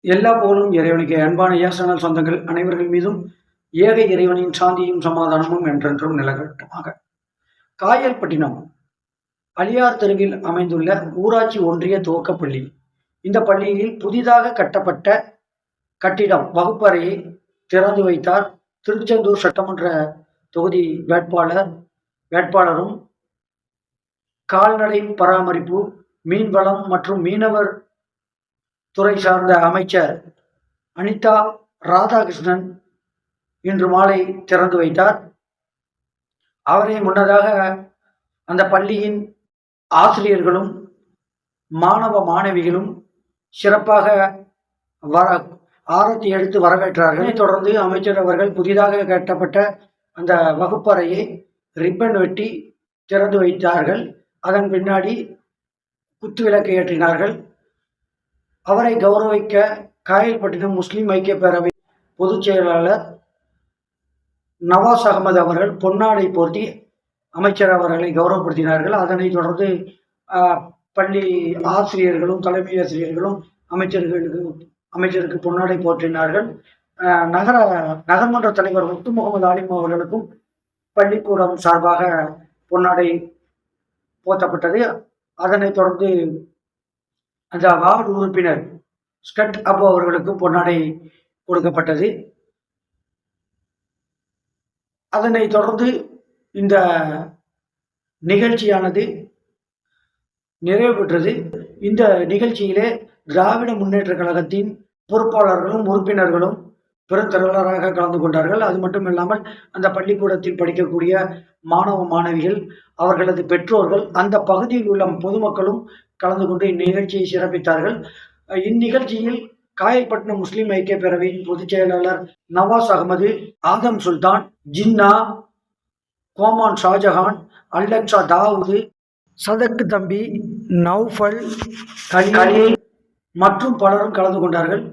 எல்லா புகழும் இறைவனுக்கு. அன்பான ஏசனல் சொந்தங்கள் அனைவர்கள் மீதும் ஏக இறைவனின் சாந்தியும் சமாதானமும் என்றென்றும் நிலவட்டுமாக. காயல்பட்டினம் அலியார் தெருவில் அமைந்துள்ள ஊராட்சி ஒன்றிய துவக்கப்பள்ளி. இந்த பள்ளியில் புதிதாக கட்டப்பட்ட கட்டிடம் வகுப்பறையை திறந்து வைத்தார் திருச்செந்தூர் சட்டமன்ற தொகுதி வேட்பாளரும் கால்நடை பராமரிப்பு, மீன்வளம் மற்றும் மீனவர் துறை சார்ந்த அமைச்சர் அனிதா ராதாகிருஷ்ணன் இன்று மாலை திறந்து வைத்தார். அவரை முன்னதாக அந்த பள்ளியின் ஆசிரியர்களும் மாணவ மாணவிகளும் சிறப்பாக ஆரத்தி எடுத்து வரவேற்றார்கள். தொடர்ந்து அமைச்சர் அவர்கள் புதிதாக கட்டப்பட்ட அந்த வகுப்பறையை ரிப்பன் வெட்டி திறந்து வைத்தார்கள். அதன் பின்னாடி குத்துவிளக்கு ஏற்றினார்கள். அவரை கௌரவிக்க காயல்பட்டினம் முஸ்லிம் ஐக்கிய பேரவை பொதுச் செயலாளர் நவாஸ் அகமது அவர்கள் பொன்னாடை போர்த்தி அமைச்சர் அவர்களை கௌரவப்படுத்தினார்கள். அதனைத் தொடர்ந்து பள்ளி ஆசிரியர்களும் தலைமை ஆசிரியர்களும் அமைச்சருக்கு பொன்னாடை போற்றினார்கள். நகர்மன்ற தலைவர் முத்து முகமது ஆலிம் அவர்களுக்கும் பள்ளிக்கூடம் சார்பாக பொன்னாடை போர்த்தப்பட்டது. அதனைத் தொடர்ந்து அந்த வார்டு உறுப்பினர் ஸ்கட் அபு அவர்களுக்கும் பொன்னாடை கொடுக்கப்பட்டது. அதனைத் தொடர்ந்து இந்த நிகழ்ச்சியானது நிறைவு பெற்றது. இந்த நிகழ்ச்சியிலே திராவிட முன்னேற்ற கழகத்தின் பொறுப்பாளர்களும் உறுப்பினர்களும் பெருந்திரளாக கலந்து கொண்டார்கள். அது மட்டும் இல்லாமல் அந்த பள்ளிக்கூடத்தில் படிக்கக்கூடிய மாணவ மாணவிகள், அவர்களது பெற்றோர்கள், அந்த பகுதியில் உள்ள பொதுமக்களும் கலந்து கொண்டு இந்நிகழ்ச்சியை சிறப்பித்தார்கள். இந்நிகழ்ச்சியில் காயல்பட்டினம் முஸ்லிம் ஐக்கிய பேரவையின் பொதுச் செயலாளர் நவாஸ் அகமது, ஆதம் சுல்தான், ஜின்னா, கோமான் ஷாஜஹான், அல்லக்ஸா தாவூது, சதக்கு தம்பி, நௌஃபல், கலீல் மற்றும் பலரும் கலந்து கொண்டார்கள்.